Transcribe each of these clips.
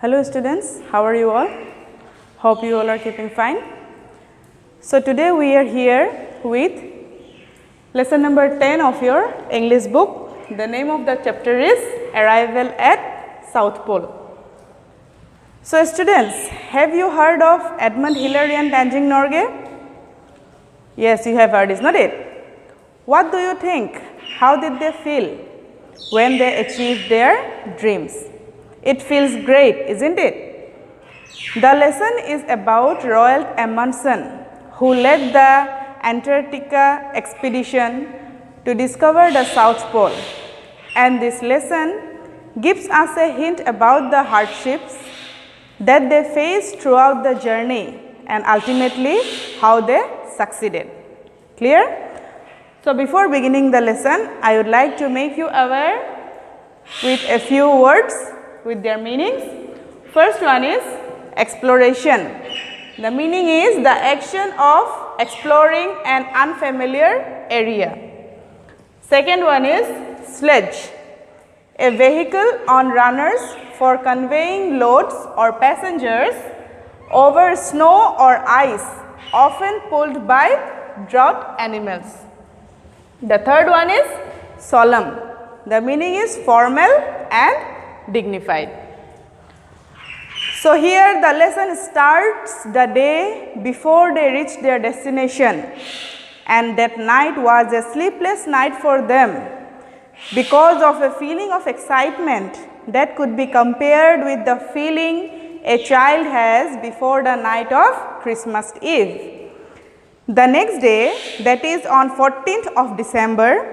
Hello students, how are you all? Hope you all are keeping fine. So today we are here with lesson number 10 of your English book. The name of the chapter is Arrival at South Pole. So students, have you heard of Edmund Hillary and Tenzing Norgay? Yes, you have heard, is not it? What do you think? How did they feel when they achieved their dreams? It feels great, isn't it? The lesson is about Roald Amundsen, who led the Antarctica expedition to discover the South Pole. And this lesson gives us a hint about the hardships that they faced throughout the journey and ultimately how they succeeded. Clear? So before beginning the lesson, I would like to make you aware with a few words with their meanings. First one is exploration. The meaning is the action of exploring an unfamiliar area. Second one is sledge, a vehicle on runners for conveying loads or passengers over snow or ice, often pulled by draught animals. The third one is solemn. The meaning is formal and dignified. So here the lesson starts the day before they reach their destination, and that night was a sleepless night for them because of a feeling of excitement that could be compared with the feeling a child has before the night of Christmas Eve. The next day, that is on 14th of December,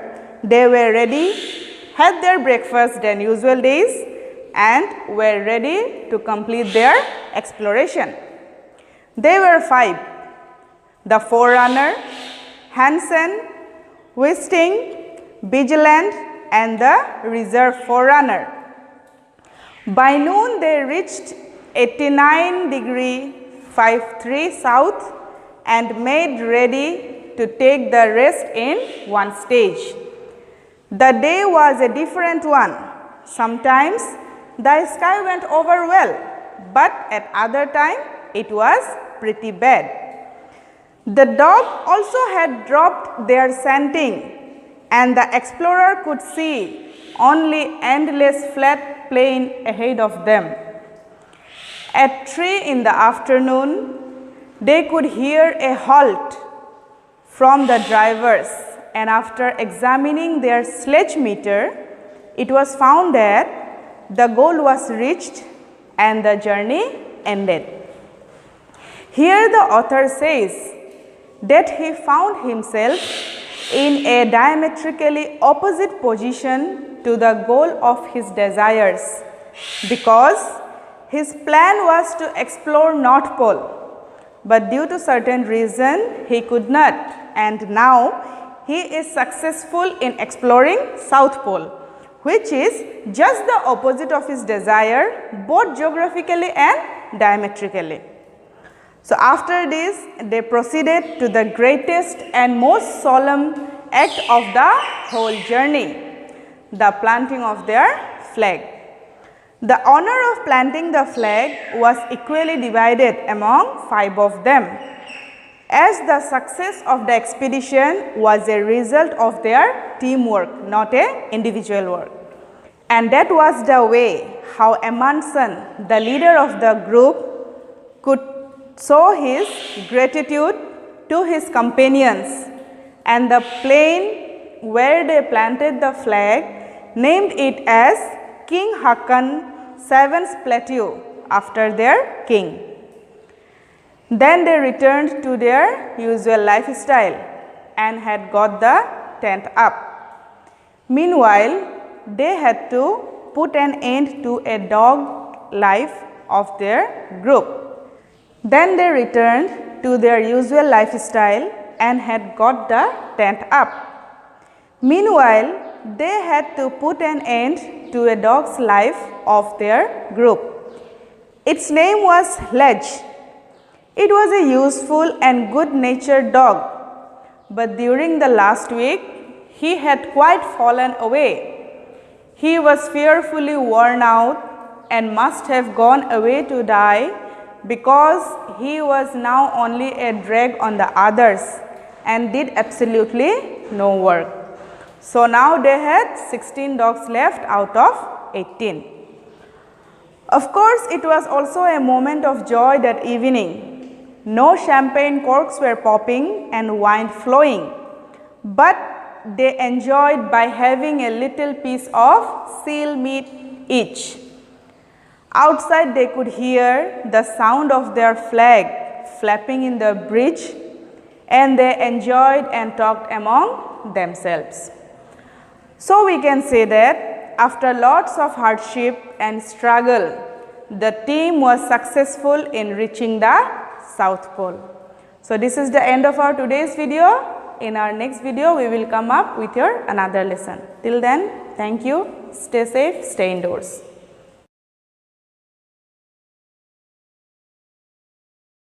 they were ready, had their breakfast than usual days, and were ready to complete their exploration. They were 5, the Forerunner, Hansen, Wisting, Vigilant, and the Reserve Forerunner. By noon they reached 89°53' south and made ready to take the rest in one stage. The day was a different one. Sometimes the sky went over well, but at other time it was pretty bad. The dog also had dropped their scenting, and the explorer could see only endless flat plain ahead of them. At 3 in the afternoon, they could hear a halt from the drivers, and after examining their sledge meter, it was found that the goal was reached and the journey ended. Here the author says that he found himself in a diametrically opposite position to the goal of his desires, because his plan was to explore North Pole, but due to certain reason he could not, and now he is successful in exploring South Pole, which is just the opposite of his desire, both geographically and diametrically. So after this, they proceeded to the greatest and most solemn act of the whole journey, the planting of their flag. The honor of planting the flag was equally divided among 5 of them, as the success of the expedition was a result of their teamwork, not an individual work. And that was the way how Amundsen, the leader of the group, could show his gratitude to his companions, and the plain where they planted the flag named it as King Haakon VII's Plateau after their king. Then they returned to their usual lifestyle and had got the tent up. Meanwhile, they had to put an end to a dog life of their group. Then they returned to their usual lifestyle and had got the tent up. Meanwhile, they had to put an end to a dog's life of their group. Its name was Ledge. It was a useful and good-natured dog, but during the last week, he had quite fallen away. He was fearfully worn out and must have gone away to die, because he was now only a drag on the others and did absolutely no work. So now they had 16 dogs left out of 18. Of course, it was also a moment of joy that evening. No champagne corks were popping and wine flowing, but they enjoyed by having a little piece of seal meat each. Outside they could hear the sound of their flag flapping in the bridge, and they enjoyed and talked among themselves. So we can say that after lots of hardship and struggle, the team was successful in reaching the South Pole. So this is the end of our today's video. In our next video, we will come up with another lesson. Till then, thank you. Stay safe, stay indoors.